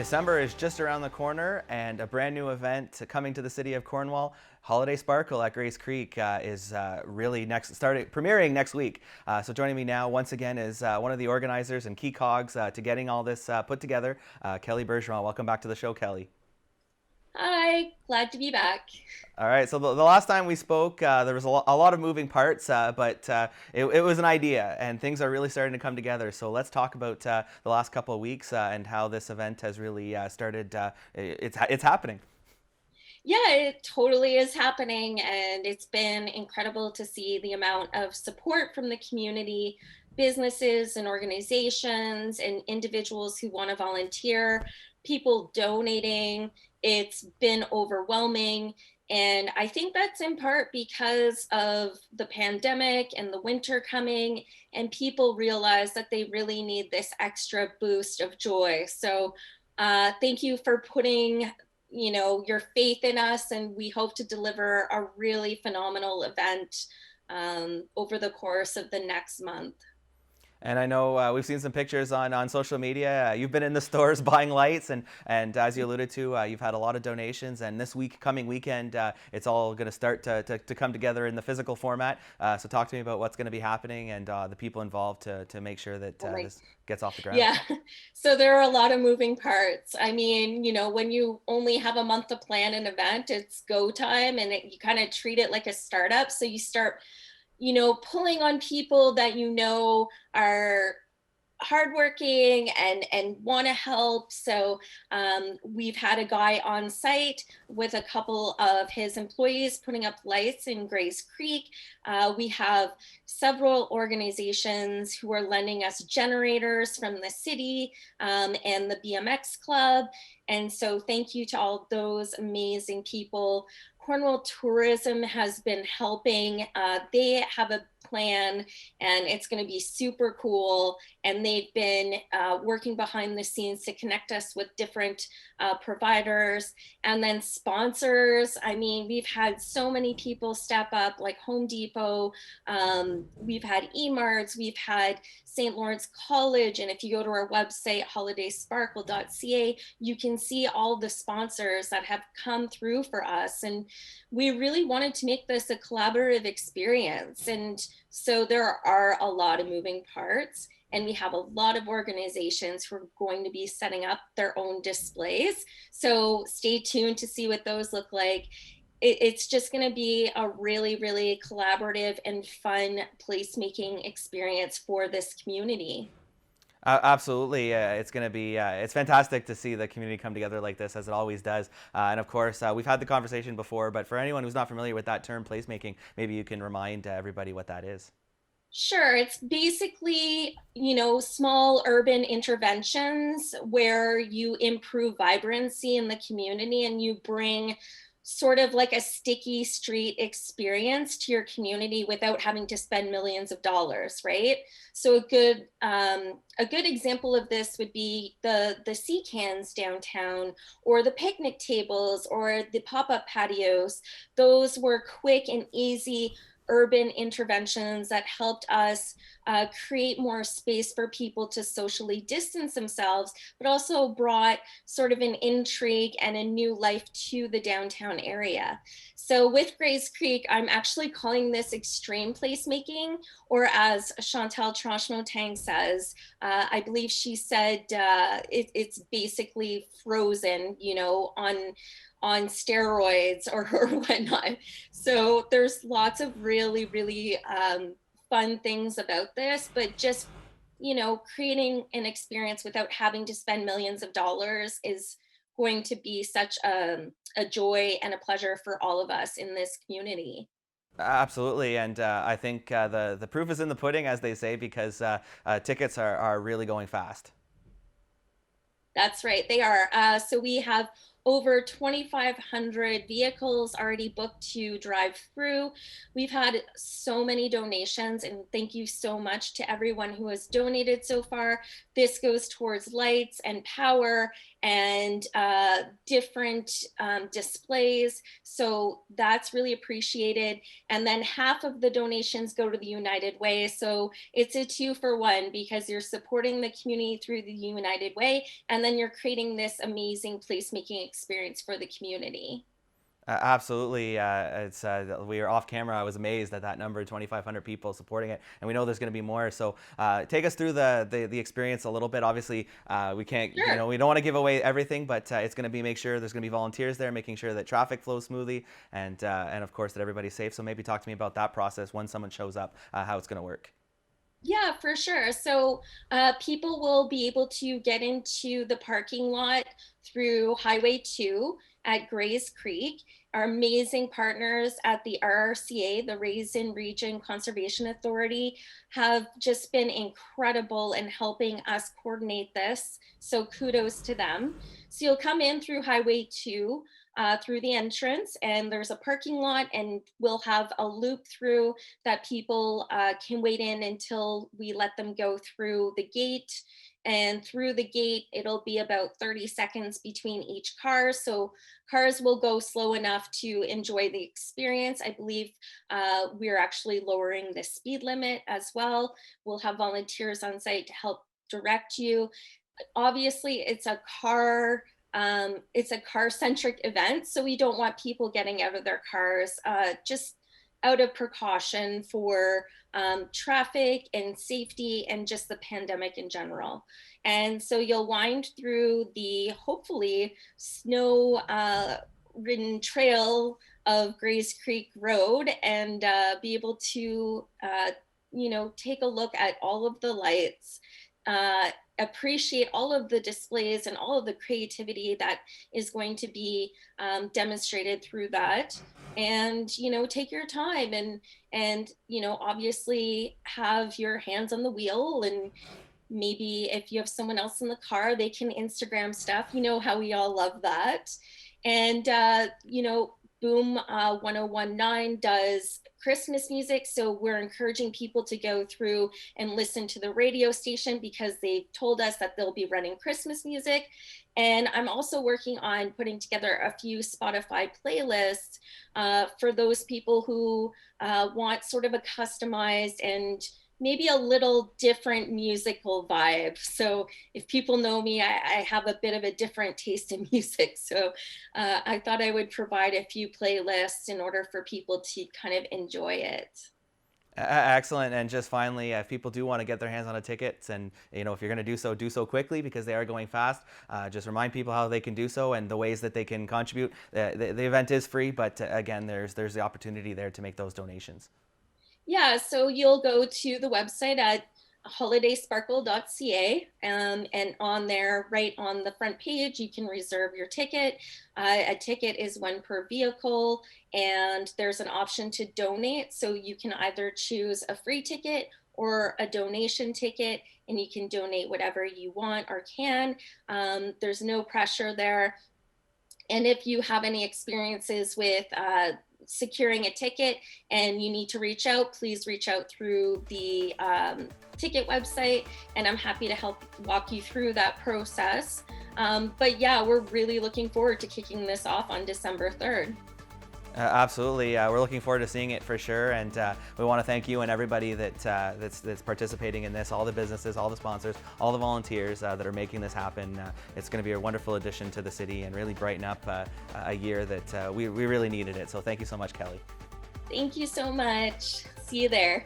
December is just around the corner, and a brand new event coming to the city of Cornwall, Holiday Sparkle at Grace Creek, is really premiering next week. So joining me now once again is one of the organizers and key cogs to getting all this put together, Kelly Bergeron. Welcome back to the show, Kelly. Hi, glad to be back. All right, so the last time we spoke, there was a lot of moving parts, but it was an idea, and things are really starting to come together. So let's talk about the last couple of weeks and how this event has really started. It's happening. Yeah, it totally is happening, and it's been incredible to see the amount of support from the community, businesses and organizations, and individuals who want to volunteer, people donating. It's been overwhelming. And I think that's in part because of the pandemic and the winter coming, and people realize that they really need this extra boost of joy. So, thank you for putting your faith in us, and we hope to deliver a really phenomenal event over the course of the next month. And I know we've seen some pictures on social media. You've been in the stores buying lights, and as you alluded to, you've had a lot of donations. And this coming weekend, it's all going to start to come together in the physical format. So talk to me about what's going to be happening and the people involved to make sure that Oh my, this gets off the ground. yeah. So there are a lot of moving parts. I mean, when you only have a month to plan an event, it's go time, and you kind of treat it like a startup. So you start pulling on people that are hardworking and want to help. So we've had a guy on site with a couple of his employees putting up lights in Grace Creek. We have several organizations who are lending us generators from the city and the BMX Club. And so thank you to all those amazing people. Cornwall Tourism has been helping. They have a plan, and it's going to be super cool. And they've been working behind the scenes to connect us with different providers and then sponsors. I mean, we've had so many people step up, like Home Depot. We've had eMarts, we've had St. Lawrence College. And if you go to our website, holidaysparkle.ca, you can see all the sponsors that have come through for us. And we really wanted to make this a collaborative experience. And so there are a lot of moving parts, and we have a lot of organizations who are going to be setting up their own displays. So stay tuned to see what those look like. It's just going to be a really, really collaborative and fun placemaking experience for this community. Absolutely, it's going to be it's fantastic to see the community come together like this, as it always does. And of course, we've had the conversation before, but for anyone who's not familiar with that term, placemaking, maybe you can remind everybody what that is. Sure. It's basically, small urban interventions where you improve vibrancy in the community and you bring sort of like a sticky street experience to your community without having to spend millions of dollars, right? So a good example of this would be the sea cans downtown, or the picnic tables, or the pop-up patios. Those were quick and easy urban interventions that helped us create more space for people to socially distance themselves, but also brought sort of an intrigue and a new life to the downtown area. So with Grace Creek, I'm actually calling this extreme placemaking, or as Chantal Tranche-Montang says, I believe she said it's basically frozen, on steroids or whatnot. So there's lots of really, really fun things about this, but just, creating an experience without having to spend millions of dollars is going to be such a joy and a pleasure for all of us in this community. Absolutely, and I think the proof is in the pudding, as they say, because tickets are really going fast. That's right, they are. So we have over 2,500 vehicles already booked to drive through. We've had so many donations, and thank you so much to everyone who has donated so far. This goes towards lights and power and different displays. So that's really appreciated. And then half of the donations go to the United Way. So it's a 2-for-1 because you're supporting the community through the United Way, and then you're creating this amazing placemaking experience for the community. Absolutely. It's We were off camera. I was amazed at that number, 2,500 people supporting it, and we know there's going to be more. So take us through the experience a little bit. Obviously, we can't, Sure. we don't want to give away everything, but it's going to be make sure there's going to be volunteers there, making sure that traffic flows smoothly, and of course that everybody's safe. So maybe talk to me about that process when someone shows up, how it's going to work. Yeah, for sure. So people will be able to get into the parking lot through Highway 2 at Grays Creek. Our amazing partners at the RRCA, the Raisin Region Conservation Authority, have just been incredible in helping us coordinate this. So kudos to them. So you'll come in through Highway 2. Through the entrance, and there's a parking lot, and we'll have a loop through that people can wait in until we let them go through the gate. And through the gate, it'll be about 30 seconds between each car. So cars will go slow enough to enjoy the experience. I believe we're actually lowering the speed limit as well. We'll have volunteers on site to help direct you. Obviously, it's a car centric event, so we don't want people getting out of their cars just out of precaution for traffic and safety and just the pandemic in general. And so you'll wind through the hopefully snow ridden trail of Grays Creek Road and be able to take a look at all of the lights, appreciate all of the displays and all of the creativity that is going to be demonstrated through that. And take your time and obviously have your hands on the wheel, and maybe if you have someone else in the car, they can Instagram stuff. You know how we all love that. And Boom 1019 does Christmas music. So we're encouraging people to go through and listen to the radio station because they've told us that they'll be running Christmas music. And I'm also working on putting together a few Spotify playlists for those people who want sort of a customized and maybe a little different musical vibe. So if people know me, I have a bit of a different taste in music. So I thought I would provide a few playlists in order for people to kind of enjoy it. Excellent. And just finally, if people do want to get their hands on a ticket, and if you're going to do so quickly because they are going fast, just remind people how they can do so and the ways that they can contribute. The event is free, but again, there's the opportunity there to make those donations. Yeah, so you'll go to the website at holidaysparkle.ca, and on there, right on the front page, you can reserve your ticket. A ticket is one per vehicle, and there's an option to donate. So you can either choose a free ticket or a donation ticket, and you can donate whatever you want or can. There's no pressure there. And if you have any experiences with securing a ticket and you need to reach out, please reach out through the ticket website, and I'm happy to help walk you through that process. But yeah, we're really looking forward to kicking this off on December 3rd. Absolutely, we're looking forward to seeing it for sure, and we want to thank you and everybody that's participating in this, all the businesses, all the sponsors, all the volunteers that are making this happen. It's going to be a wonderful addition to the city and really brighten up a year that we really needed it. So thank you so much, Kelly. Thank you so much. See you there.